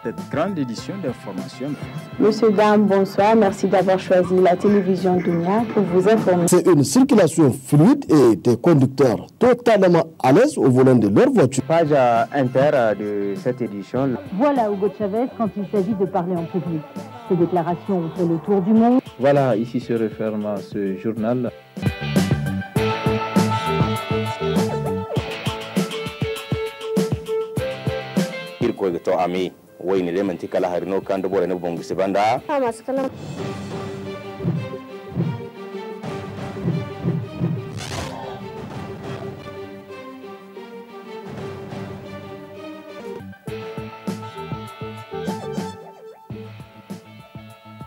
Cette grande édition d'information. Monsieur, dame, bonsoir. Merci d'avoir choisi la télévision Dunia pour vous informer. C'est une circulation fluide et des conducteurs totalement à l'aise au volant de leur voiture. Page inter de cette édition. Voilà Hugo Chavez quand il s'agit de parler en public. Ses déclarations ont fait le tour du monde. Voilà, ici se referme ce journal.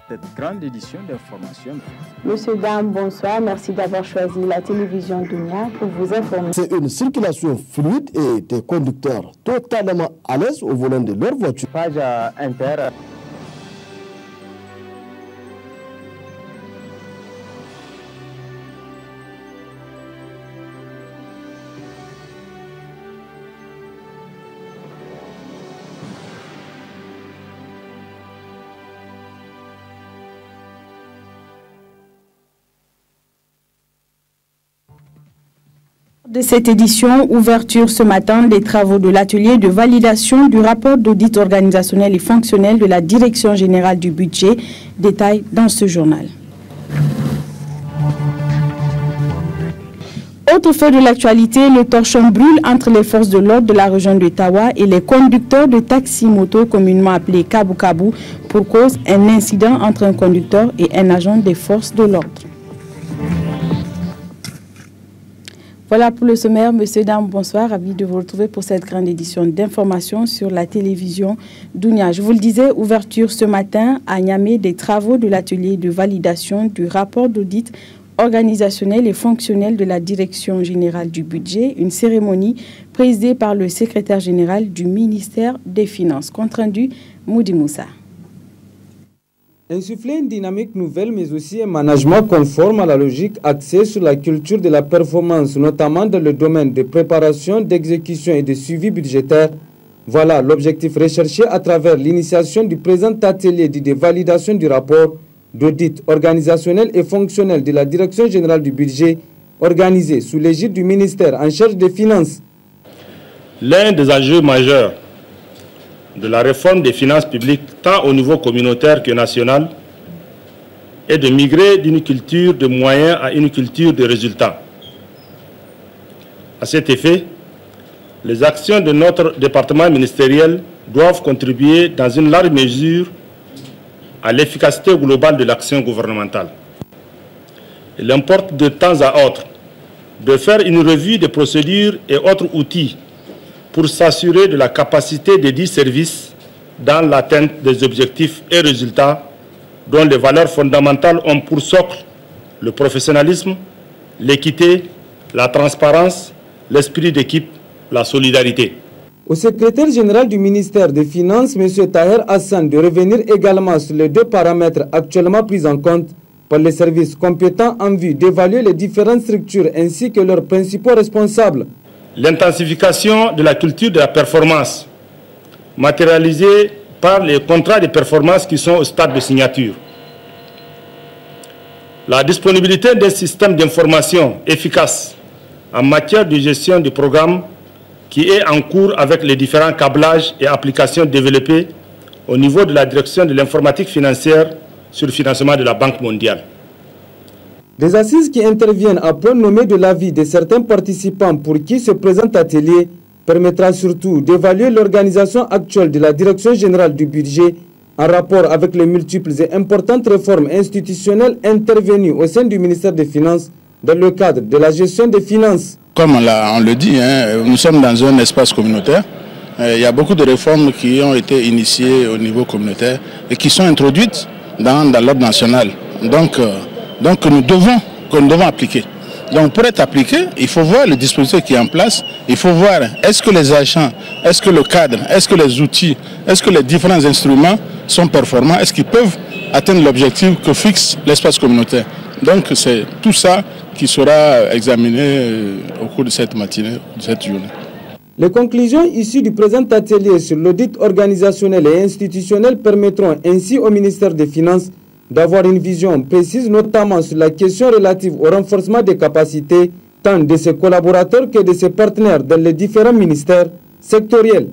Cette grande édition d'information. Monsieur, dame, bonsoir. Merci d'avoir choisi la télévision Dunia pour vous informer. C'est une circulation fluide et des conducteurs totalement à l'aise au volant de leur voiture. Page inter. De cette édition, ouverture ce matin des travaux de l'atelier de validation du rapport d'audit organisationnel et fonctionnel de la Direction générale du budget. Détail dans ce journal. Autre fait de l'actualité, le torchon brûle entre les forces de l'ordre de la région de Tawa et les conducteurs de taxi-moto communément appelés Kabu Kabu pour cause d'un incident entre un conducteur et un agent des forces de l'ordre. Voilà pour le sommaire. Monsieur, dames, bonsoir. Ravi de vous retrouver pour cette grande édition d'information sur la télévision Dunia. Je vous le disais, ouverture ce matin à Niamey des travaux de l'atelier de validation du rapport d'audit organisationnel et fonctionnel de la Direction générale du budget, une cérémonie présidée par le secrétaire général du ministère des Finances. Compte rendu, Moudi Moussa. Insuffler une dynamique nouvelle, mais aussi un management conforme à la logique axée sur la culture de la performance, notamment dans le domaine de préparation, d'exécution et de suivi budgétaire. Voilà l'objectif recherché à travers l'initiation du présent atelier de validation du rapport d'audit organisationnel et fonctionnel de la Direction générale du budget, organisé sous l'égide du ministère en charge des Finances. L'un des enjeux majeurs de la réforme des finances publiques, tant au niveau communautaire que national, est de migrer d'une culture de moyens à une culture de résultats. À cet effet, les actions de notre département ministériel doivent contribuer dans une large mesure à l'efficacité globale de l'action gouvernementale. Il importe de temps à autre de faire une revue des procédures et autres outils pour s'assurer de la capacité des 10 services dans l'atteinte des objectifs et résultats dont les valeurs fondamentales ont pour socle le professionnalisme, l'équité, la transparence, l'esprit d'équipe, la solidarité. Au secrétaire général du ministère des Finances, M. Taher Hassan, de revenir également sur les deux paramètres actuellement pris en compte par les services compétents en vue d'évaluer les différentes structures ainsi que leurs principaux responsables. L'intensification de la culture de la performance, matérialisée par les contrats de performance qui sont au stade de signature. La disponibilité d'un système d'information efficace en matière de gestion du programme qui est en cours avec les différents câblages et applications développées au niveau de la direction de l'informatique financière sur le financement de la Banque mondiale. Des assises qui interviennent à point nommé de l'avis de certains participants pour qui ce présent atelier permettra surtout d'évaluer l'organisation actuelle de la Direction générale du budget en rapport avec les multiples et importantes réformes institutionnelles intervenues au sein du ministère des Finances dans le cadre de la gestion des finances. Comme on le dit, nous sommes dans un espace communautaire. Il y a beaucoup de réformes qui ont été initiées au niveau communautaire et qui sont introduites dans l'ordre national. Donc nous devons appliquer. Donc pour être appliqué, il faut voir le dispositif qui est en place, il faut voir est-ce que les agents, est-ce que le cadre, est-ce que les outils, est-ce que les différents instruments sont performants, est-ce qu'ils peuvent atteindre l'objectif que fixe l'espace communautaire. Donc c'est tout ça qui sera examiné au cours de cette matinée, de cette journée. Les conclusions issues du présent atelier sur l'audit organisationnel et institutionnel permettront ainsi au ministère des Finances d'avoir une vision précise, notamment sur la question relative au renforcement des capacités tant de ses collaborateurs que de ses partenaires dans les différents ministères sectoriels.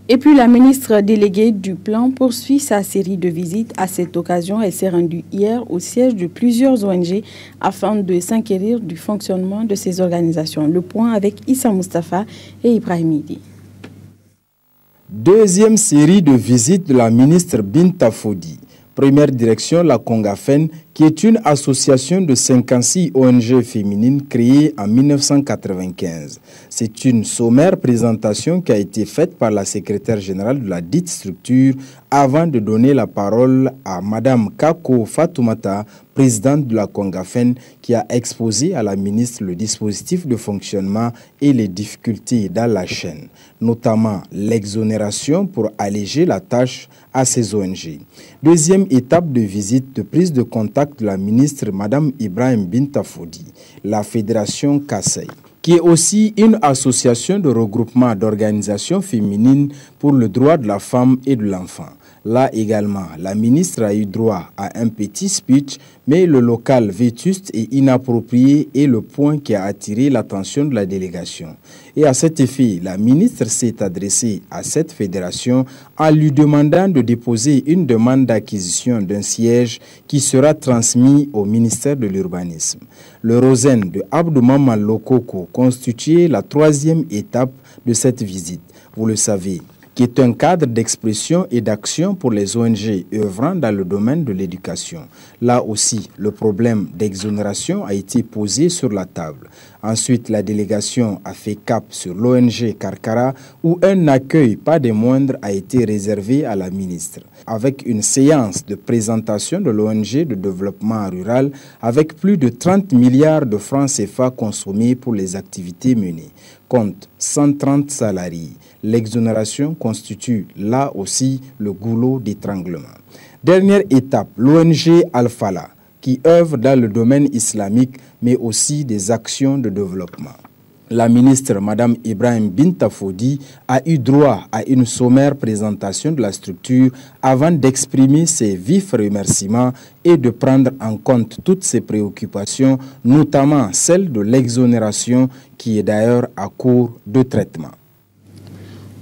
Et puis la ministre déléguée du Plan poursuit sa série de visites. À cette occasion, elle s'est rendue hier au siège de plusieurs ONG afin de s'inquérir du fonctionnement de ces organisations. Le point avec Issa Mustafa et Ibrahim Idi. Deuxième série de visites de la ministre Binta Fodi. Première direction, la Congafen, qui est une association de 56 ONG féminines créée en 1995. C'est une sommaire présentation qui a été faite par la secrétaire générale de la dite structure avant de donner la parole à Madame Kako Fatoumata, présidente de la Congafen, qui a exposé à la ministre le dispositif de fonctionnement et les difficultés dans la chaîne, notamment l'exonération pour alléger la tâche à ces ONG. Deuxième étape de visite de prise de contact de la ministre Madame Ibrahim Binta Fodi, la Fédération Kassai, qui est aussi une association de regroupement d'organisations féminines pour le droit de la femme et de l'enfant. Là également, la ministre a eu droit à un petit speech, mais le local vétuste et inapproprié est le point qui a attiré l'attention de la délégation. Et à cet effet, la ministre s'est adressée à cette fédération en lui demandant de déposer une demande d'acquisition d'un siège qui sera transmis au ministère de l'Urbanisme. Le Rosen de Abdou Maman Lokoko constituait la troisième étape de cette visite. Vous le savez, qui est un cadre d'expression et d'action pour les ONG œuvrant dans le domaine de l'éducation. Là aussi, le problème d'exonération a été posé sur la table. Ensuite, la délégation a fait cap sur l'ONG Karkara où un accueil, pas des moindres, a été réservé à la ministre. Avec une séance de présentation de l'ONG de développement rural avec plus de 30 milliards de francs CFA consommés pour les activités menées. Compte 130 salariés. L'exonération constitue là aussi le goulot d'étranglement. Dernière étape, l'ONG Al-Fala, qui œuvre dans le domaine islamique, mais aussi des actions de développement. La ministre Mme Ibrahim Binta Fodi a eu droit à une sommaire présentation de la structure avant d'exprimer ses vifs remerciements et de prendre en compte toutes ses préoccupations, notamment celle de l'exonération qui est d'ailleurs à cours de traitement.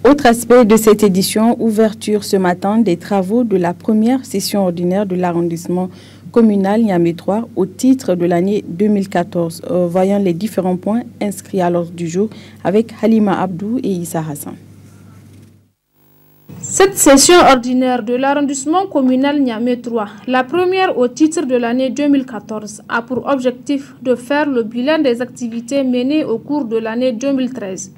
Autre aspect de cette édition, ouverture ce matin des travaux de la première session ordinaire de l'arrondissement communal Niamey 3 au titre de l'année 2014. Voyons les différents points inscrits à l'ordre du jour avec Halima Abdou et Issa Hassan. Cette session ordinaire de l'arrondissement communal Niamey 3, la première au titre de l'année 2014, a pour objectif de faire le bilan des activités menées au cours de l'année 2013.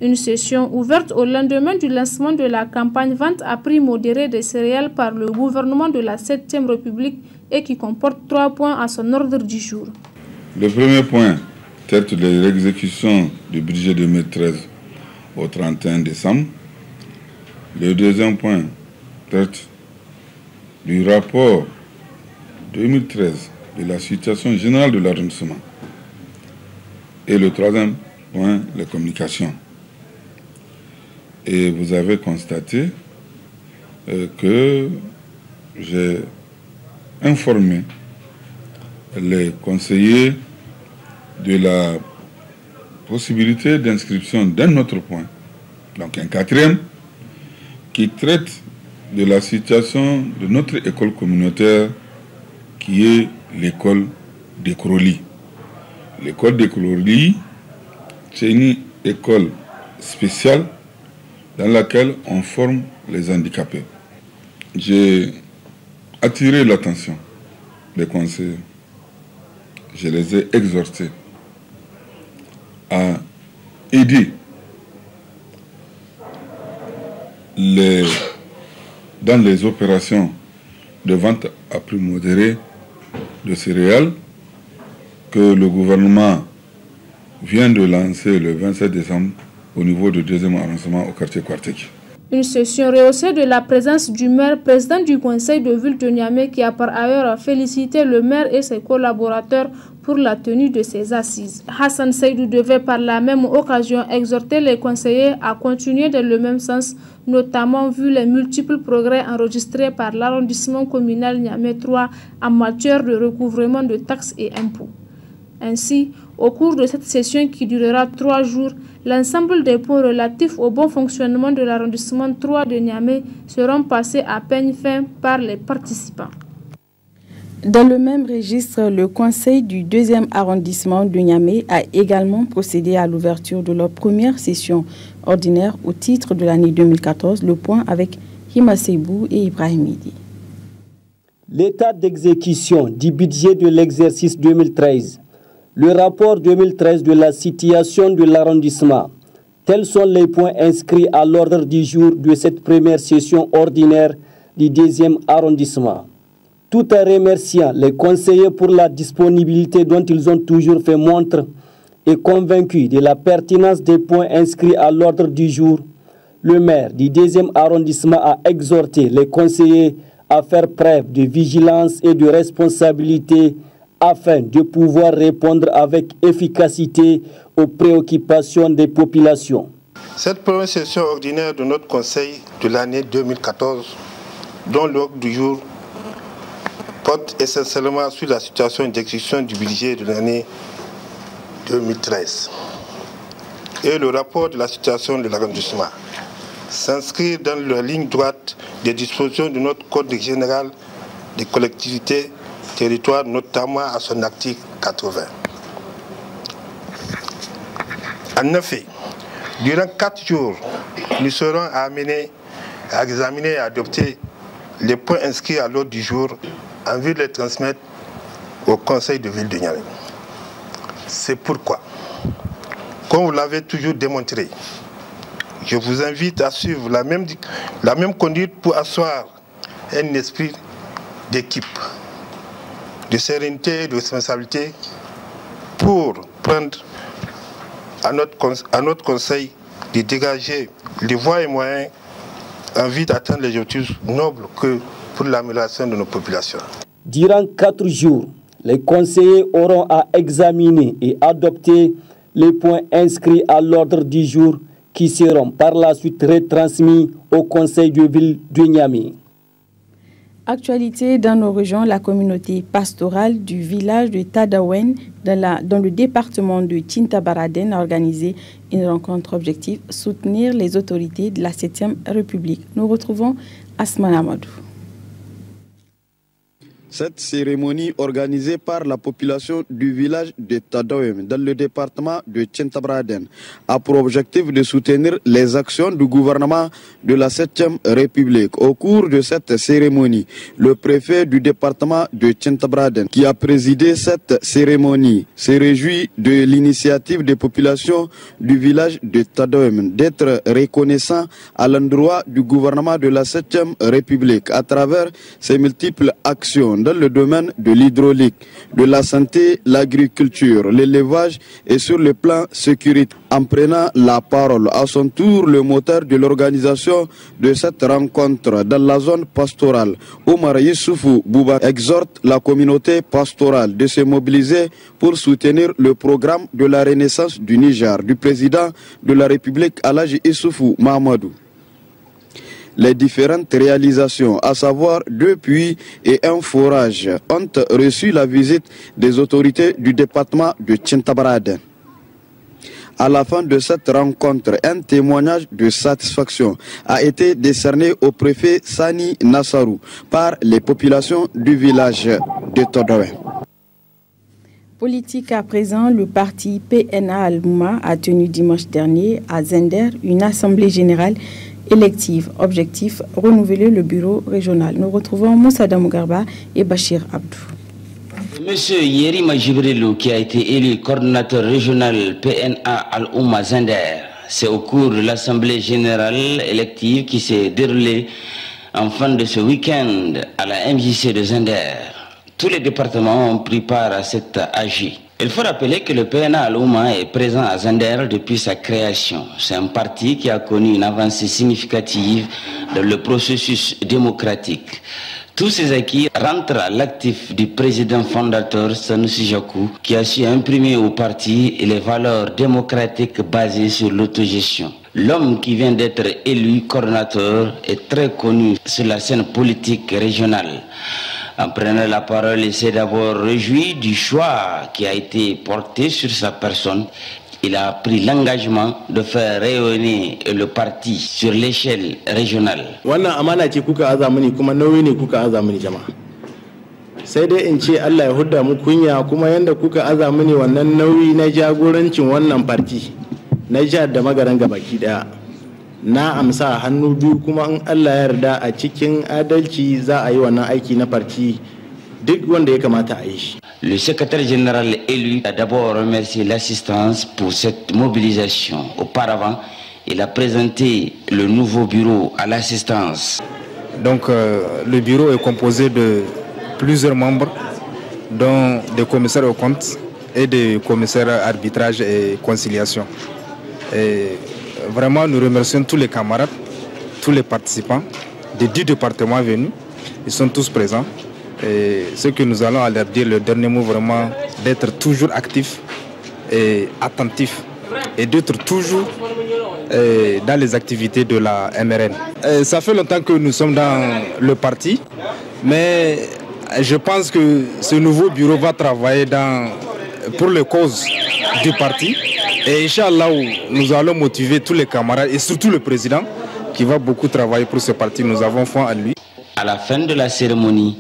Une session ouverte au lendemain du lancement de la campagne vente à prix modéré des céréales par le gouvernement de la 7e République et qui comporte 3 points à son ordre du jour. Le premier point traite de l'exécution du budget 2013 au 31 décembre. Le deuxième point traite du rapport 2013 de la situation générale de l'arrondissement. Et le troisième point, les communications. Et vous avez constaté que j'ai informé les conseillers de la possibilité d'inscription d'un autre point, donc un quatrième, qui traite de la situation de notre école communautaire qui est l'école de Kroli. L'école de Kroli, c'est une école spéciale dans laquelle on forme les handicapés. J'ai attiré l'attention des conseillers. Je les ai exhortés à aider dans les opérations de vente à prix modéré de céréales que le gouvernement vient de lancer le 27 décembre au niveau du 2e arrondissement au quartier Kwarteki. Une session rehaussée de la présence du maire, président du conseil de ville de Niamey, qui a par ailleurs félicité le maire et ses collaborateurs pour la tenue de ces assises. Hassan Seydou devait par la même occasion exhorter les conseillers à continuer dans le même sens, notamment vu les multiples progrès enregistrés par l'arrondissement communal Niamey 3 en matière de recouvrement de taxes et impôts. Ainsi, au cours de cette session qui durera 3 jours, l'ensemble des points relatifs au bon fonctionnement de l'arrondissement 3 de Niamey seront passés à peigne fin par les participants. Dans le même registre, le conseil du 2e arrondissement de Niamey a également procédé à l'ouverture de leur première session ordinaire au titre de l'année 2014. Le point avec Hima Seibou et Ibrahim Idi. L'état d'exécution du budget de l'exercice 2013, le rapport 2013 de la situation de l'arrondissement, tels sont les points inscrits à l'ordre du jour de cette première session ordinaire du 2e arrondissement. Tout en remerciant les conseillers pour la disponibilité dont ils ont toujours fait montre et convaincus de la pertinence des points inscrits à l'ordre du jour, le maire du 2e arrondissement a exhorté les conseillers à faire preuve de vigilance et de responsabilité afin de pouvoir répondre avec efficacité aux préoccupations des populations. Cette première session ordinaire de notre conseil de l'année 2014, dont l'ordre du jour porte essentiellement sur la situation d'exécution du budget de l'année 2013 et le rapport de la situation de l'arrondissement s'inscrit dans la ligne droite des dispositions de notre Code général des collectivités territoriales, notamment à son article 80. En effet, durant 4 jours, nous serons amenés à examiner et à adopter les points inscrits à l'ordre du jour en vue de les transmettre au conseil de ville de Niamey. C'est pourquoi, comme vous l'avez toujours démontré, je vous invite à suivre la même conduite pour asseoir un esprit d'équipe, de sérénité et de responsabilité pour prendre à notre conseil de dégager les voies et moyens en vue d'atteindre les objectifs nobles que pour l'amélioration de nos populations. Durant 4 jours, les conseillers auront à examiner et adopter les points inscrits à l'ordre du jour qui seront par la suite retransmis au conseil de ville de Niamey. Actualité dans nos régions, la communauté pastorale du village de Tadawen dans le département de Tintabaraden a organisé une rencontre objective, soutenir les autorités de la 7e République. Nous retrouvons Asman Amadou. Cette cérémonie organisée par la population du village de Tadawen dans le département de Tintabaraden a pour objectif de soutenir les actions du gouvernement de la 7e République. Au cours de cette cérémonie, le préfet du département de Tintabaraden qui a présidé cette cérémonie se réjouit de l'initiative des populations du village de Tadawen d'être reconnaissant à l'endroit du gouvernement de la 7e République à travers ses multiples actions dans le domaine de l'hydraulique, de la santé, l'agriculture, l'élevage et sur le plan sécuritaire. En prenant la parole à son tour, le moteur de l'organisation de cette rencontre dans la zone pastorale, Omar Youssoufou Bouba, exhorte la communauté pastorale de se mobiliser pour soutenir le programme de la renaissance du Niger du président de la République Alhaji Issoufou Mahamadou. Les différentes réalisations, à savoir 2 puits et un forage, ont reçu la visite des autorités du département de Tintabaraden. À la fin de cette rencontre, un témoignage de satisfaction a été décerné au préfet Sani Nassarou par les populations du village de Tadawen. Politique à présent, le parti PNA Al-Mouma a tenu dimanche dernier à Zender une assemblée générale élective. Objectif, renouveler le bureau régional. Nous retrouvons Moussa Damougarba et Bachir Abdou. Monsieur Yerima Jibrilou, qui a été élu coordonnateur régional PNA Al-Ouma Zender, c'est au cours de l'assemblée générale élective qui s'est déroulée en fin de ce week-end à la MJC de Zender. Tous les départements ont pris part à cette AG. Il faut rappeler que le PNA Al-Oumma est présent à Zender depuis sa création. C'est un parti qui a connu une avancée significative dans le processus démocratique. Tous ces acquis rentrent à l'actif du président fondateur Sanusi Jakou, qui a su imprimer au parti les valeurs démocratiques basées sur l'autogestion. L'homme qui vient d'être élu coordonnateur est très connu sur la scène politique régionale. En prenant la parole, il s'est d'abord réjoui du choix qui a été porté sur sa personne. Il a pris l'engagement de faire rayonner le parti sur l'échelle régionale. Wannan amana ce kuka aza mini kuma nauyi ne kuka aza mini jama'a. Sai dai in ce Allah ya hudda mu kunya kuma yanda kuka aza mini wannan nauyi na jagorancin wannan parti na jihar da magaran gabaki daya. Na amsa hannu biyu kuma in Allah ya yarda a cikin adalci za a yi wannan aiki na parti duk wanda ya kamata a yi shi. Le secrétaire général élu a d'abord remercié l'assistance pour cette mobilisation. Auparavant, il a présenté le nouveau bureau à l'assistance. Donc le bureau est composé de plusieurs membres, dont des commissaires aux comptes et des commissaires arbitrage et conciliation. Et vraiment, nous remercions tous les camarades, tous les participants des 10 départements venus. Ils sont tous présents. Et ce que nous allons leur dire, le dernier mot vraiment, d'être toujours actifs et attentifs et d'être toujours dans les activités de la MRN. Ça fait longtemps que nous sommes dans le parti, mais je pense que ce nouveau bureau va travailler pour les causes du parti. Et Inch'Allah, nous allons motiver tous les camarades et surtout le président qui va beaucoup travailler pour ce parti. Nous avons foi en lui. À la fin de la cérémonie,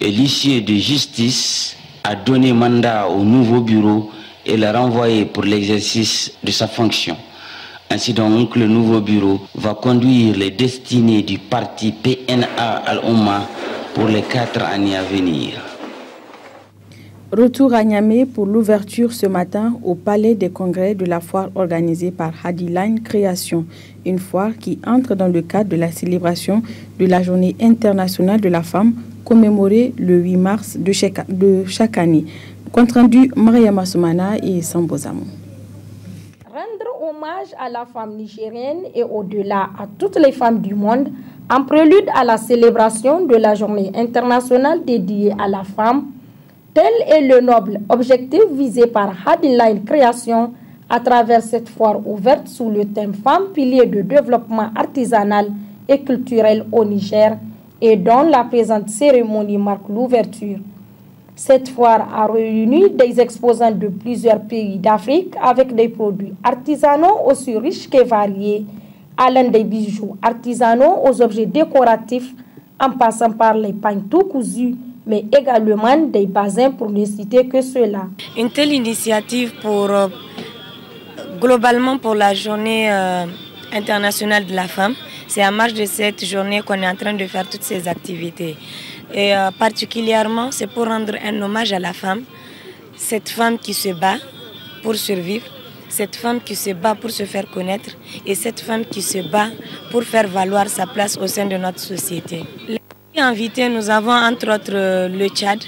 l'huissier de justice a donné mandat au nouveau bureau et l'a renvoyé pour l'exercice de sa fonction. Ainsi donc, le nouveau bureau va conduire les destinées du parti PNA Al-Oumma pour les 4 années à venir. Retour à Niamey pour l'ouverture ce matin au Palais des Congrès de la foire organisée par Hadiline Création. Une foire qui entre dans le cadre de la célébration de la Journée internationale de la femme commémorée le 8 mars de chaque année. Compte rendu Mariama Soumana et Sambozamou. Rendre hommage à la femme nigérienne et au-delà à toutes les femmes du monde, en prélude à la célébration de la Journée internationale dédiée à la femme, tel est le noble objectif visé par Hadiline Création à travers cette foire ouverte sous le thème Femmes, piliers de développement artisanal et culturel au Niger et dont la présente cérémonie marque l'ouverture. Cette foire a réuni des exposants de plusieurs pays d'Afrique avec des produits artisanaux aussi riches que variés, allant des bijoux artisanaux aux objets décoratifs en passant par les pagnes tout cousus, mais également des basins pour ne citer que cela. Une telle initiative globalement pour la journée internationale de la femme, c'est en marge de cette journée qu'on est en train de faire toutes ces activités. Et particulièrement, c'est pour rendre un hommage à la femme, cette femme qui se bat pour survivre, cette femme qui se bat pour se faire connaître et cette femme qui se bat pour faire valoir sa place au sein de notre société. Invités, nous avons entre autres le Tchad,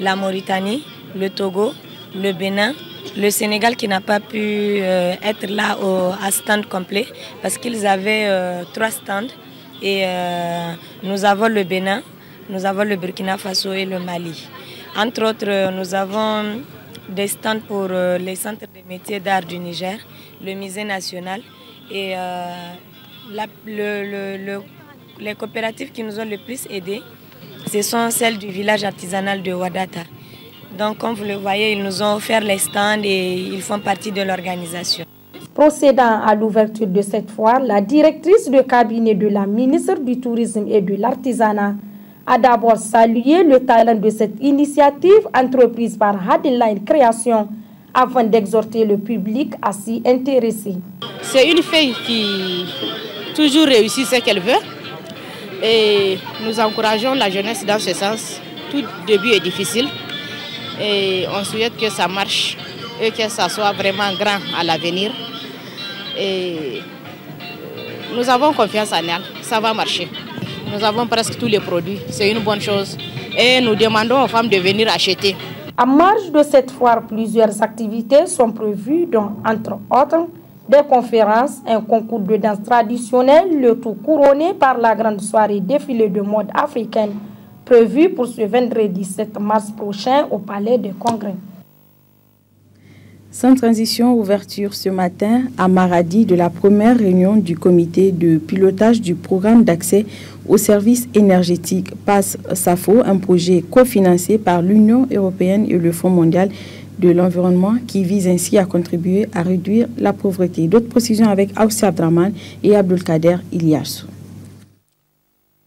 la Mauritanie, le Togo, le Bénin, le Sénégal qui n'a pas pu être là à stand complet parce qu'ils avaient 3 stands et nous avons le Bénin, nous avons le Burkina Faso et le Mali. Entre autres, nous avons des stands pour les centres de métiers d'art du Niger, le musée national et les coopératives qui nous ont le plus aidés, ce sont celles du village artisanal de Wadata. Donc comme vous le voyez, ils nous ont offert les stands et ils font partie de l'organisation. Procédant à l'ouverture de cette foire, la directrice de cabinet de la ministre du Tourisme et de l'Artisanat a d'abord salué le talent de cette initiative entreprise par Hadiline Création avant d'exhorter le public à s'y intéresser. C'est une fille qui toujours réussit ce qu'elle veut. Et nous encourageons la jeunesse dans ce sens. Tout début est difficile et on souhaite que ça marche et que ça soit vraiment grand à l'avenir. Et nous avons confiance en elle, ça va marcher. Nous avons presque tous les produits, c'est une bonne chose. Et nous demandons aux femmes de venir acheter. En marge de cette foire, plusieurs activités sont prévues, dont, entre autres, des conférences, un concours de danse traditionnelle, le tout couronné par la grande soirée défilé de mode africaine prévue pour ce vendredi 7 mars prochain au Palais des Congrès. Sans transition, ouverture ce matin à Maradi de la première réunion du comité de pilotage du programme d'accès aux services énergétiques PAS-SAFO, un projet cofinancé par l'Union européenne et le Fonds mondial de l'environnement qui vise ainsi à contribuer à réduire la pauvreté. D'autres précisions avec Aoussa Abdraman et Abdelkader Iliassou.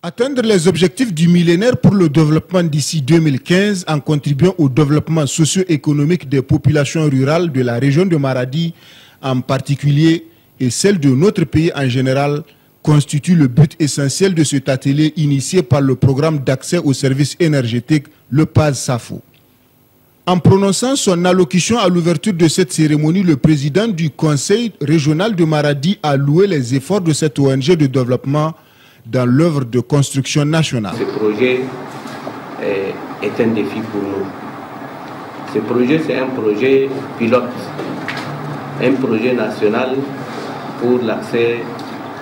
Atteindre les objectifs du millénaire pour le développement d'ici 2015 en contribuant au développement socio-économique des populations rurales de la région de Maradi en particulier et celle de notre pays en général constitue le but essentiel de cet atelier initié par le programme d'accès aux services énergétiques, le PAS-SAFO. En prononçant son allocution à l'ouverture de cette cérémonie, le président du conseil régional de Maradi a loué les efforts de cette ONG de développement dans l'œuvre de construction nationale. Ce projet est un défi pour nous. Ce projet, c'est un projet pilote, un projet national pour l'accès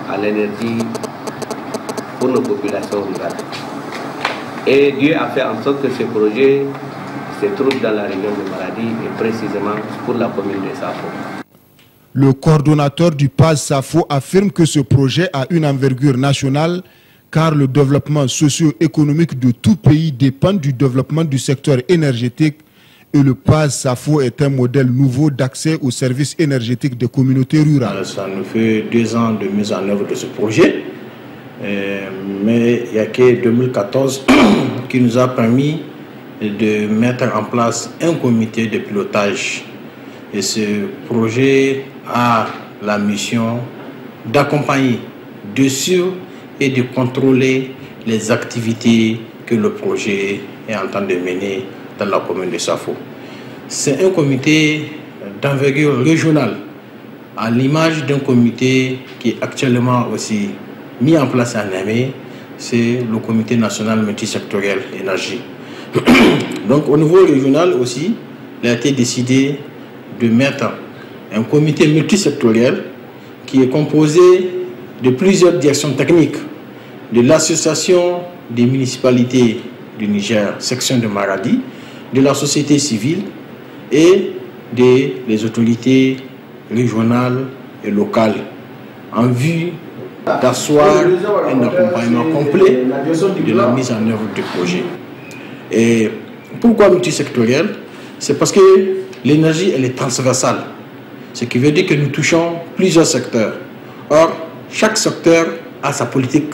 à l'énergie pour nos populations rurales. Et Dieu a fait en sorte que ce projet se trouve dans la région de Maradi et précisément pour la commune de Safo. Le coordonnateur du PAS-SAFO affirme que ce projet a une envergure nationale car le développement socio-économique de tout pays dépend du développement du secteur énergétique et le PAS-SAFO est un modèle nouveau d'accès aux services énergétiques des communautés rurales. Ça nous fait 2 ans de mise en œuvre de ce projet, mais il n'y a que 2014 qui nous a permis de mettre en place un comité de pilotage. Et ce projet a la mission d'accompagner, de suivre et de contrôler les activités que le projet est en train de mener dans la commune de Safo. C'est un comité d'envergure régionale, à l'image d'un comité qui est actuellement aussi mis en place à Niamey, c'est le comité national multisectoriel énergie. Donc au niveau régional aussi, il a été décidé de mettre un comité multisectoriel qui est composé de plusieurs directions techniques, de l'association des municipalités du Niger, section de Maradi, de la société civile et des autorités régionales et locales en vue d'asseoir un accompagnement complet de la mise en œuvre du projet. Et pourquoi multisectoriel? C'est parce que l'énergie, elle est transversale, ce qui veut dire que nous touchons plusieurs secteurs. Or, chaque secteur a sa politique,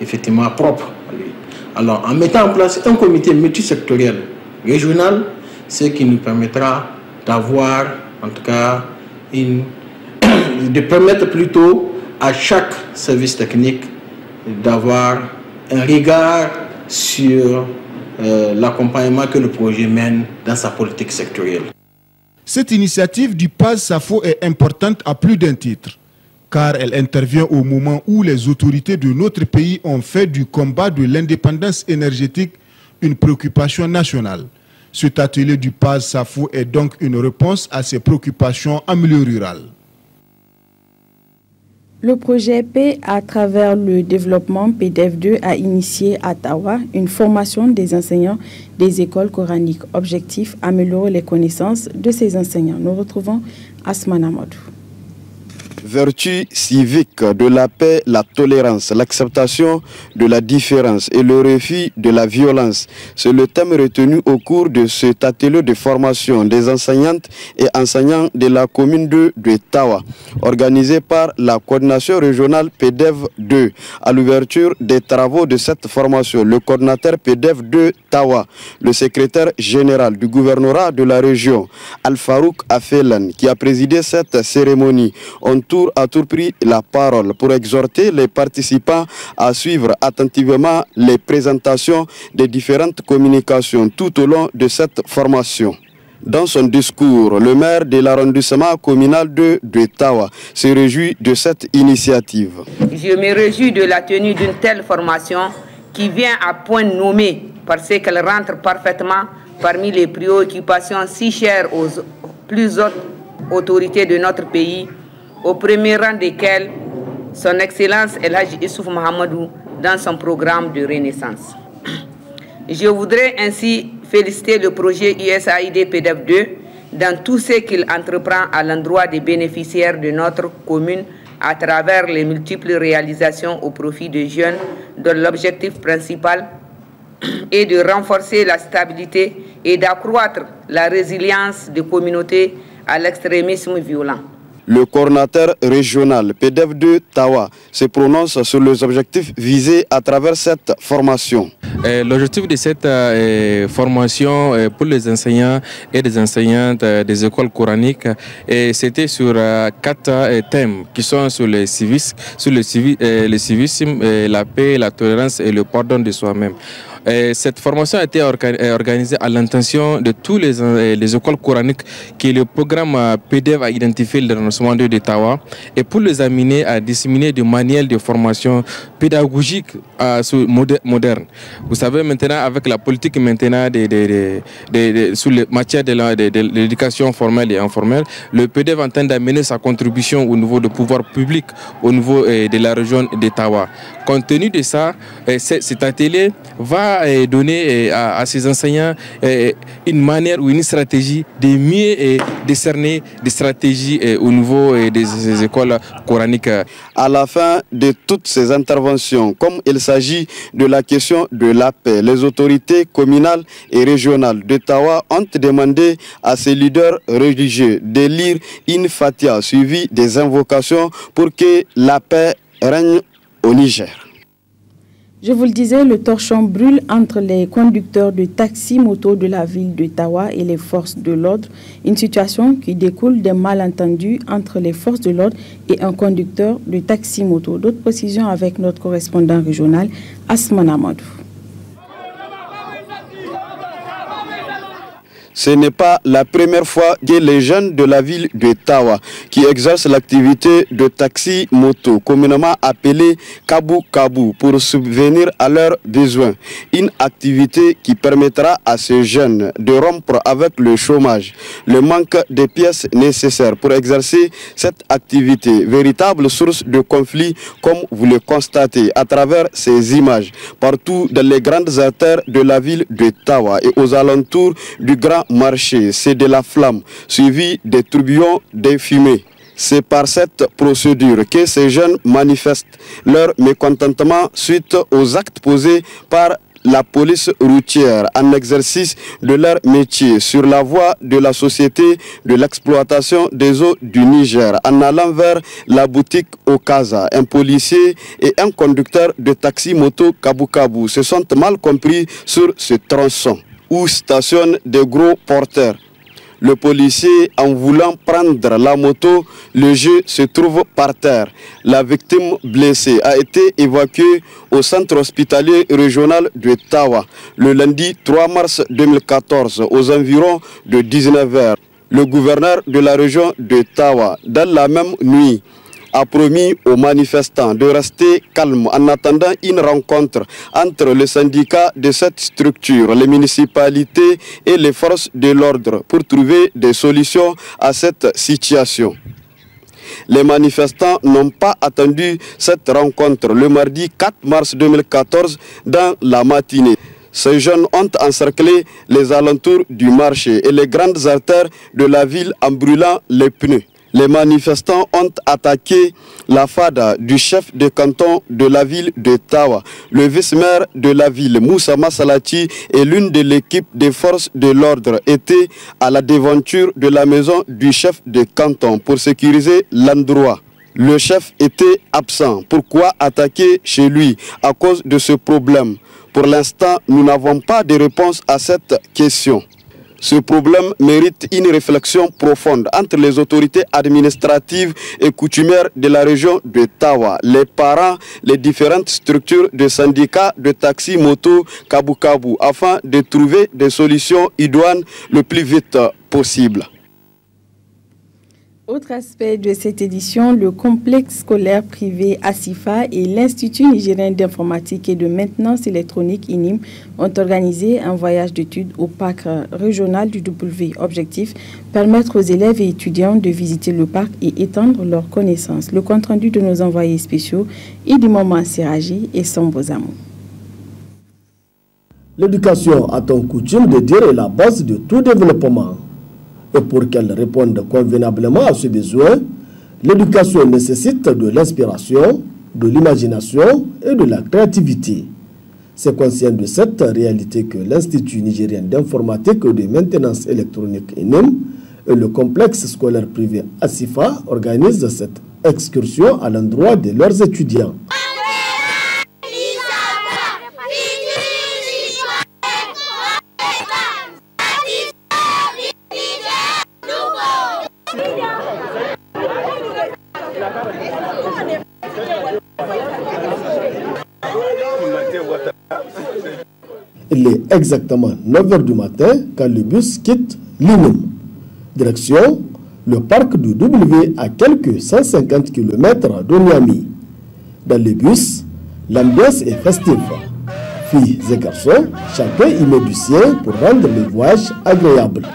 effectivement, propre à lui. Alors, en mettant en place un comité multisectoriel régional, ce qui nous permettra d'avoir, en tout cas, de permettre plutôt à chaque service technique d'avoir un regard sur l'accompagnement que le projet mène dans sa politique sectorielle. Cette initiative du PAS-SAFO est importante à plus d'un titre, car elle intervient au moment où les autorités de notre pays ont fait du combat de l'indépendance énergétique une préoccupation nationale. Cet atelier du PAS-SAFO est donc une réponse à ces préoccupations en milieu rural. Le projet P, à travers le développement PDF2, a initié à Tawa une formation des enseignants des écoles coraniques. Objectif, améliorer les connaissances de ces enseignants. Nous retrouvons Asman Amadou. Vertu civique de la paix, la tolérance, l'acceptation de la différence et le refus de la violence. C'est le thème retenu au cours de cet atelier de formation des enseignantes et enseignants de la commune de Tawa, organisé par la coordination régionale PDF2. À l'ouverture des travaux de cette formation, le coordinateur PDF2 Tawa, le secrétaire général du gouvernorat de la région, Al-Farouk Afelan, qui a présidé cette cérémonie, ont à tout pris la parole pour exhorter les participants à suivre attentivement les présentations des différentes communications tout au long de cette formation. Dans son discours, le maire de l'arrondissement communal de Tawa se réjouit de cette initiative. Je me réjouis de la tenue d'une telle formation qui vient à point nommé parce qu'elle rentre parfaitement parmi les préoccupations si chères aux plus hautes autorités de notre pays, au premier rang desquelles son Excellence El Hadji Issouf Mahamadou dans son programme de renaissance. Je voudrais ainsi féliciter le projet USAID PDF 2 dans tout ce qu'il entreprend à l'endroit des bénéficiaires de notre commune à travers les multiples réalisations au profit des jeunes, dont l'objectif principal est de renforcer la stabilité et d'accroître la résilience des communautés à l'extrémisme violent. Le coordinateur régional PDF2 Tawa se prononce sur les objectifs visés à travers cette formation. L'objectif de cette formation pour les enseignants et les enseignantes des écoles coraniques, c'était sur 4 thèmes qui sont sur le civisme, la paix, la tolérance et le pardon de soi-même. Cette formation a été organisée à l'intention de tous les écoles coraniques que le programme PDF a identifié le renoncement de Tawa et pour les amener à disséminer des manuels de formation pédagogique moderne. Vous savez maintenant avec la politique maintenant sur les matières de l'éducation formelle et informelle, le PDF entend d'amener sa contribution au niveau du pouvoir public, au niveau de la région de Tawa. Compte tenu de ça, cet atelier va donner à ces enseignants une manière ou une stratégie de mieux décerner des stratégies au niveau des écoles coraniques. À la fin de toutes ces interventions, comme il s'agit de la question de la paix, les autorités communales et régionales de Tawa ont demandé à ces leaders religieux de lire une fatia suivie des invocations pour que la paix règne au Niger. Je vous le disais, le torchon brûle entre les conducteurs de taxi-moto de la ville de Tawa et les forces de l'ordre. Une situation qui découle des malentendus entre les forces de l'ordre et un conducteur de taxi-moto. D'autres précisions avec notre correspondant régional, Asman Amadou. Ce n'est pas la première fois que les jeunes de la ville de Tawa qui exercent l'activité de taxi-moto, communément appelée Kabou-Kabou, pour subvenir à leurs besoins. Une activité qui permettra à ces jeunes de rompre avec le chômage, le manque de pièces nécessaires pour exercer cette activité, véritable source de conflit comme vous le constatez à travers ces images, partout dans les grandes artères de la ville de Tawa et aux alentours du grand marché, c'est de la flamme, suivi des tourbillons de fumée. C'est par cette procédure que ces jeunes manifestent leur mécontentement suite aux actes posés par la police routière en exercice de leur métier sur la voie de la société de l'exploitation des eaux du Niger en allant vers la boutique Okaza. Un policier et un conducteur de taxi-moto Kabou-Kabou se sont mal compris sur ce tronçon où stationnent des gros porteurs. Le policier, en voulant prendre la moto, le jeu se trouve par terre. La victime blessée a été évacuée au centre hospitalier régional de Tawa le lundi 3 mars 2014 aux environs de 19h. Le gouverneur de la région de Tawa, dans la même nuit, a promis aux manifestants de rester calmes en attendant une rencontre entre le syndicat de cette structure, les municipalités et les forces de l'ordre pour trouver des solutions à cette situation. Les manifestants n'ont pas attendu cette rencontre le mardi 4 mars 2014 dans la matinée. Ces jeunes ont encerclé les alentours du marché et les grandes artères de la ville en brûlant les pneus. Les manifestants ont attaqué la fada du chef de canton de la ville de Tawa. Le vice-maire de la ville, Moussa Massalati, et l'une de l'équipe des forces de l'ordre étaient à la devanture de la maison du chef de canton pour sécuriser l'endroit. Le chef était absent. Pourquoi attaquer chez lui à cause de ce problème? Pour l'instant, nous n'avons pas de réponse à cette question. Ce problème mérite une réflexion profonde entre les autorités administratives et coutumières de la région de Tawa, les parents, les différentes structures de syndicats de taxi-moto Kabou-Kabou, afin de trouver des solutions idoines le plus vite possible. Autre aspect de cette édition, le complexe scolaire privé ASIFA et l'Institut nigérien d'informatique et de maintenance électronique INIM ont organisé un voyage d'études au parc régional du W. Objectif, permettre aux élèves et étudiants de visiter le parc et étendre leurs connaissances. Le compte-rendu de nos envoyés spéciaux, Idi Maman Seraji et Sambozamou. L'éducation a ton coutume de dire est la base de tout développement. Et pour qu'elle réponde convenablement à ce besoin, l'éducation nécessite de l'inspiration, de l'imagination et de la créativité. C'est conscient de cette réalité que l'Institut nigérien d'informatique et de maintenance électronique INIM et le complexe scolaire privé ASIFA organisent cette excursion à l'endroit de leurs étudiants. Il est exactement 9h du matin quand le bus quitte l'INIM. Direction le parc du W à quelques 150 km de Niamey. Dans le bus, l'ambiance est festive. Filles et garçons, chacun y met du sien pour rendre le voyage agréable.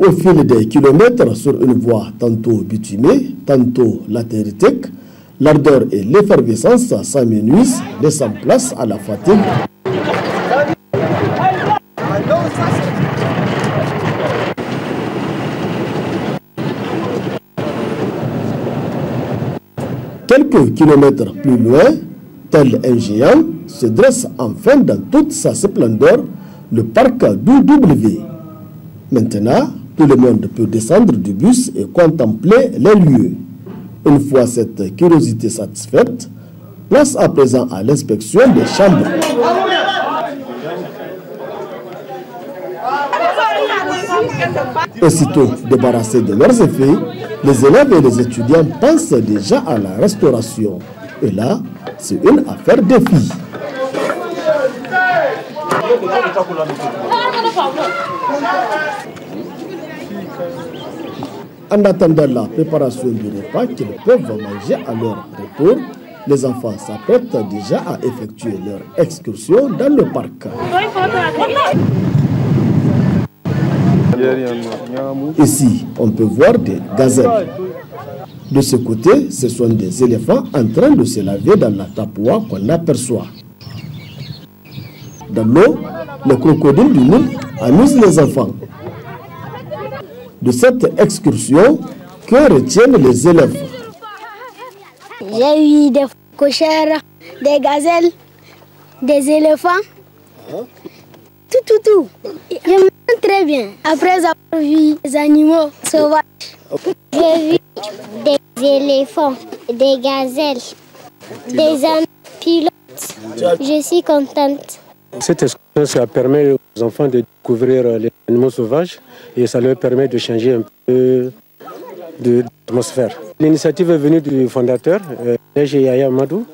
Au fil des kilomètres sur une voie tantôt bitumée, tantôt latéritique, l'ardeur et l'effervescence s'amenuisent, laissant place à la fatigue. Quelques kilomètres plus loin, tel un géant, se dresse enfin dans toute sa splendeur le parc du W. Maintenant, tout le monde peut descendre du bus et contempler les lieux. Une fois cette curiosité satisfaite, place à présent à l'inspection des chambres. Aussitôt débarrassés de leurs effets, les élèves et les étudiants pensent déjà à la restauration. Et là, c'est une affaire de filles. En attendant la préparation du repas qu'ils peuvent manger à leur retour, les enfants s'apprêtent déjà à effectuer leur excursion dans le parc. Ici, on peut voir des gazelles. De ce côté, ce sont des éléphants en train de se laver dans la tapoua qu'on aperçoit. Dans l'eau, les crocodiles du Nil amusent les enfants. De cette excursion, que retiennent les élèves? J'ai vu des cochères, des gazelles, des éléphants, tout. Je me sens très bien après avoir vu des animaux sauvages. J'ai vu des éléphants, des gazelles, des antilopes. Je suis contente. Cette excursion, ça permet aux enfants de découvrir les animaux sauvages et ça leur permet de changer un peu d'atmosphère. L'initiative est venue du fondateur, Neige Yaya Amadou.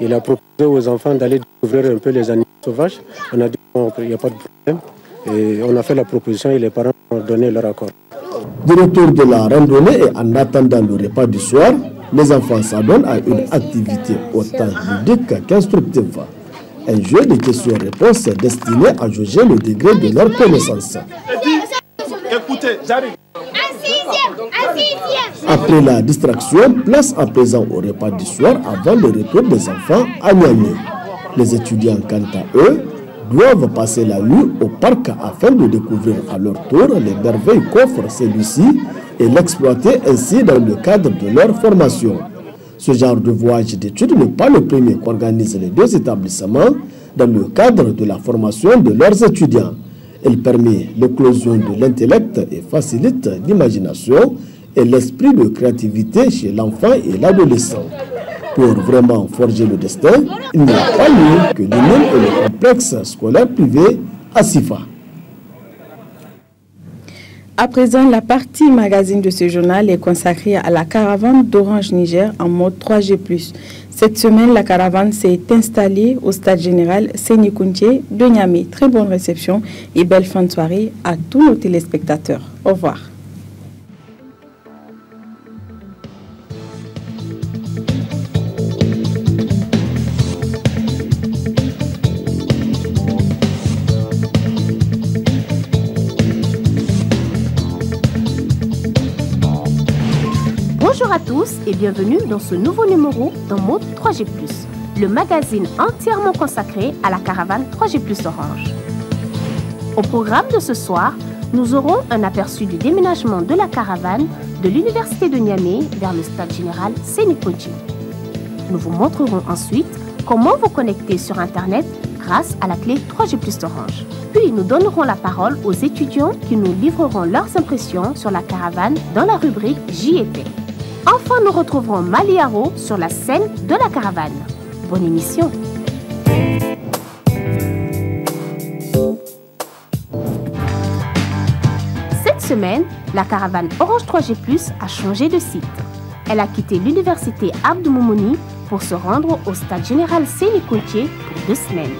Il a proposé aux enfants d'aller découvrir un peu les animaux sauvages. On a dit qu'il n'y a pas de problème et on a fait la proposition et les parents ont donné leur accord. De retour de la randonnée et en attendant le repas du soir, les enfants s'adonnent à une activité autant ludique qu'instructive. Un jeu de questions-réponses destiné à juger le degré de leur connaissance. Écoutez, j'arrive. Après la distraction, place à présent au repas du soir avant le retour des enfants à Niamey. Les étudiants, quant à eux, doivent passer la nuit au parc afin de découvrir à leur tour les merveilles qu'offre celui-ci et l'exploiter ainsi dans le cadre de leur formation. Ce genre de voyage d'études n'est pas le premier qu'organisent les deux établissements dans le cadre de la formation de leurs étudiants. Il permet l'éclosion de l'intellect et facilite l'imagination et l'esprit de créativité chez l'enfant et l'adolescent. Pour vraiment forger le destin, il n'y a pas mieux que l'INIM et le complexe scolaire privé ASIFA. À présent, la partie magazine de ce journal est consacrée à la caravane d'Orange Niger en mode 3G+. Cette semaine, la caravane s'est installée au stade général Séni Kountché de Niamey. Très bonne réception et belle fin de soirée à tous nos téléspectateurs. Au revoir. Bonjour à tous et bienvenue dans ce nouveau numéro dans Mode 3G+, le magazine entièrement consacré à la caravane 3G+ Orange. Au programme de ce soir, nous aurons un aperçu du déménagement de la caravane de l'université de Niamey vers le stade général Séni Kountché. Nous vous montrerons ensuite comment vous connecter sur Internet grâce à la clé 3G+ Orange. Puis nous donnerons la parole aux étudiants qui nous livreront leurs impressions sur la caravane dans la rubrique JEP. Enfin, nous retrouverons Maliaro sur la scène de la caravane. Bonne émission. Cette semaine, la caravane Orange 3G+ a changé de site. Elle a quitté l'université Abdou Moumouni pour se rendre au stade général Séni Kountché pour 2 semaines.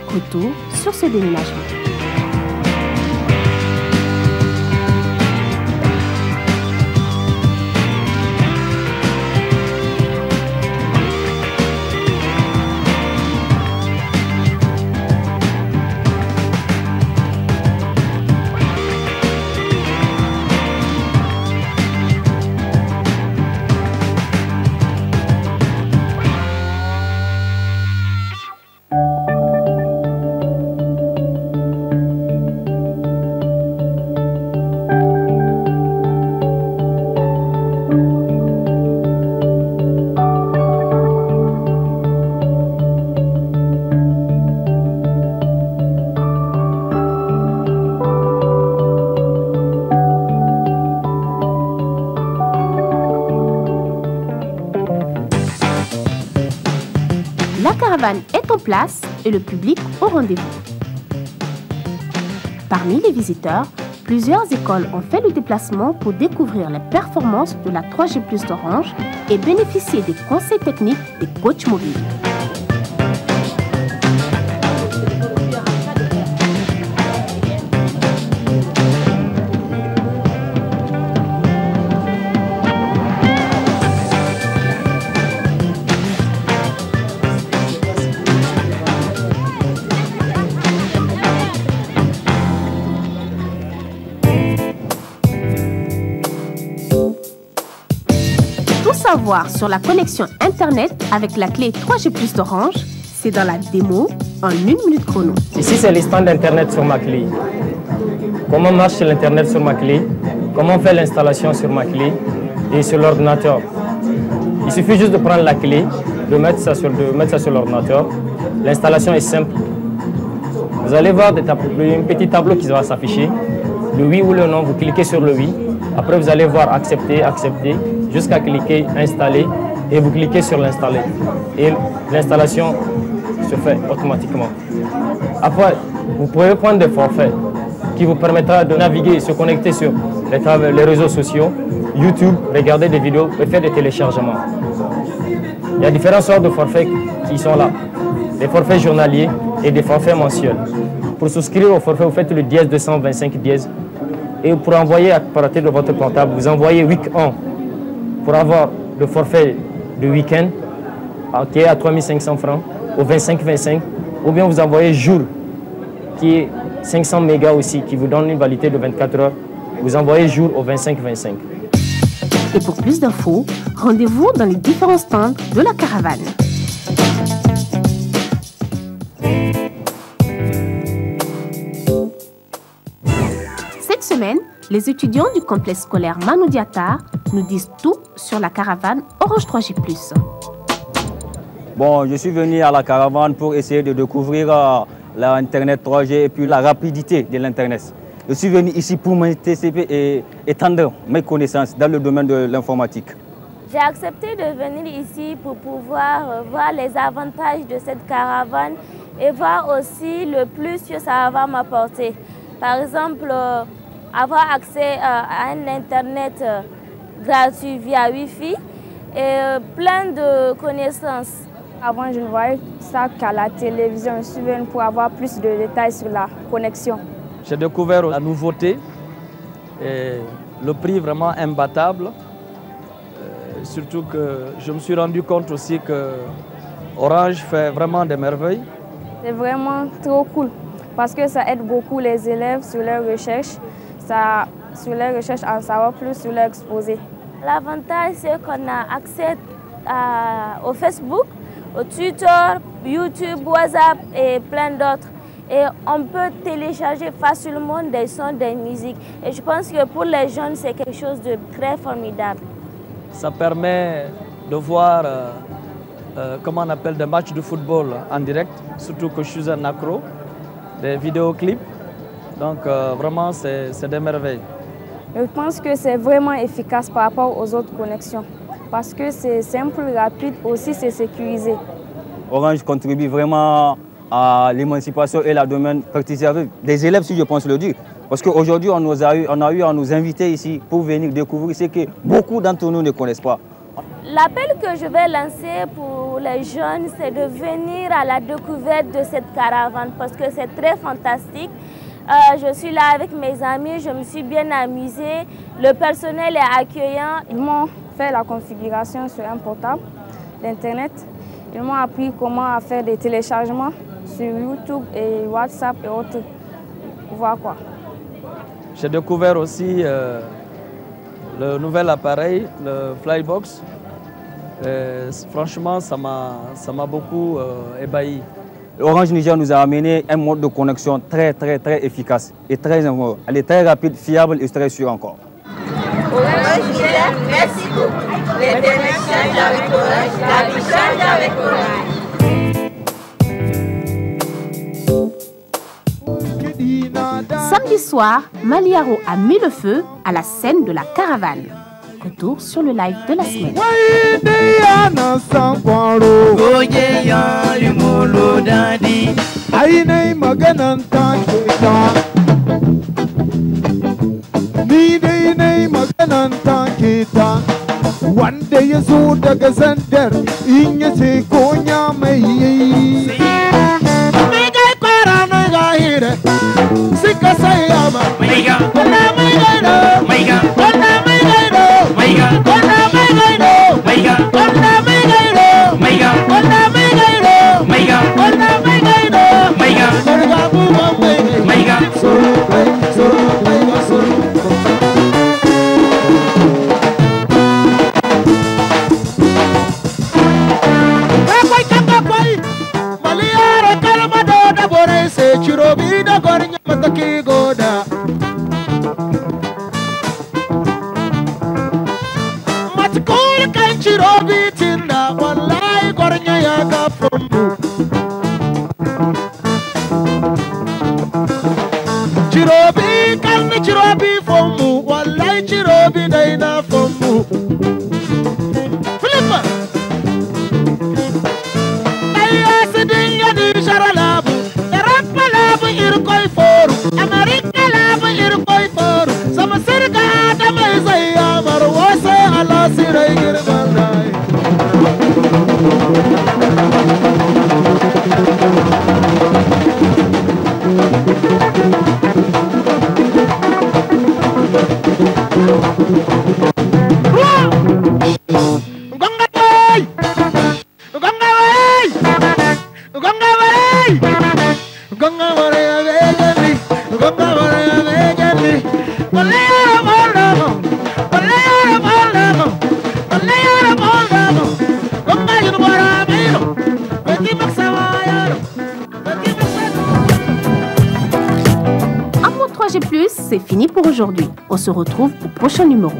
Retour sur ce déménagement. La caravane est en place et le public au rendez-vous. Parmi les visiteurs, plusieurs écoles ont fait le déplacement pour découvrir les performances de la 3G+ Orange et bénéficier des conseils techniques des coachs mobiles. Savoir sur la connexion Internet avec la clé 3G+ d'Orange, c'est dans la démo en 1 minute chrono. Ici, c'est les stands d'Internet sur ma clé. Comment marche l'Internet sur ma clé, comment on fait l'installation sur ma clé et sur l'ordinateur. Il suffit juste de prendre la clé, de mettre ça sur l'ordinateur. L'installation est simple. Vous allez voir un petit tableau qui va s'afficher. Le oui ou le non, vous cliquez sur le oui. Après, vous allez voir accepter, accepter, jusqu'à cliquer installer et vous cliquez sur l'installer. Et l'installation se fait automatiquement. Après, vous pouvez prendre des forfaits qui vous permettra de naviguer et se connecter sur les réseaux sociaux, YouTube, regarder des vidéos et faire des téléchargements. Il y a différentes sortes de forfaits qui sont là. Des forfaits journaliers et des forfaits mensuels. Pour souscrire au forfait, vous faites le dièse 225 dièse. Et pour envoyer à partir de votre portable, vous envoyez week-end pour avoir le forfait de week-end qui est à 3500 francs au 25-25, ou bien vous envoyez jour qui est 500 mégas aussi, qui vous donne une validité de 24 heures. Vous envoyez jour au 25-25. Et pour plus d'infos, rendez-vous dans les différents stands de la caravane. Cette semaine, les étudiants du complexe scolaire Manou Diatta nous disent tout sur la caravane Orange 3G+. Bon, je suis venu à la caravane pour essayer de découvrir l'Internet 3G et puis la rapidité de l'Internet. Je suis venu ici pour me TCP et étendre mes connaissances dans le domaine de l'informatique. J'ai accepté de venir ici pour pouvoir voir les avantages de cette caravane et voir aussi le plus que ça va m'apporter. Par exemple, avoir accès à un Internet gratuit via Wi-Fi et plein de connaissances. Avant, je ne voyais ça qu'à la télévision. Je suis venue pour avoir plus de détails sur la connexion. J'ai découvert la nouveauté et le prix vraiment imbattable. Surtout que je me suis rendu compte aussi que Orange fait vraiment des merveilles. C'est vraiment trop cool parce que ça aide beaucoup les élèves sur leurs recherches, sur leurs recherches en savoir plus sur leur exposé. L'avantage, c'est qu'on a accès au Facebook, au Twitter, YouTube, WhatsApp et plein d'autres. Et on peut télécharger facilement des sons, des musiques. Et je pense que pour les jeunes, c'est quelque chose de très formidable. Ça permet de voir, comment on appelle, des matchs de football en direct, surtout que je suis un accro, des vidéoclips. Donc vraiment, c'est des merveilles. Je pense que c'est vraiment efficace par rapport aux autres connexions. Parce que c'est simple, rapide, aussi c'est sécurisé. Orange contribue vraiment à l'émancipation et la domaine participative des élèves, si je pense le dire. Parce qu'aujourd'hui, on a eu à nous inviter ici pour venir découvrir ce que beaucoup d'entre nous ne connaissent pas. L'appel que je vais lancer pour les jeunes, c'est de venir à la découverte de cette caravane parce que c'est très fantastique. Je suis là avec mes amis, je me suis bien amusée. Le personnel est accueillant. Ils m'ont fait la configuration sur un portable d'Internet. Ils m'ont appris comment faire des téléchargements sur YouTube et WhatsApp et autres. Voir quoi. J'ai découvert aussi le nouvel appareil, le Flybox. Franchement, ça m'a beaucoup ébahi. Orange Niger nous a amené un mode de connexion très efficace et elle est très rapide, fiable et très sûre encore. Orange Niger, merci beaucoup. L'Internet change avec Orange, la vie change avec Orange. Samedi soir, Maliaro a mis le feu à la scène de la caravane. Retour sur le live de la semaine. Wanda ya zo daga zandar in ya ce konya mai yayi mai gai kwara na gahira suka saya ma mai ga kona mai gaido mai ga kona mai gaido mai ga kona mai gaido mai ga kona mai gaido mai ga kona mai gaido mai ga kona mai gaido mai ga kona mai ga soro mai ga soro Chirobi da gornya mataki goda matkul kan chirobi tinda wallahi gornya ya ga fombu chirobi kan chirobi fombu wallahi chirobi dai na fombu Philippa ayya sidin ya di sharalabu irkoi foru Amerika labu irkoi foru sama sirga da mai zai amar wasa ala sirai girman dai C'est fini pour aujourd'hui. On se retrouve au prochain numéro.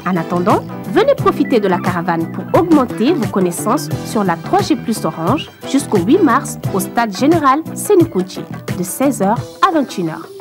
En attendant, venez profiter de la caravane pour augmenter vos connaissances sur la 3G+ Orange jusqu'au 8 mars au stade général Sénécoutier de 16h à 21h.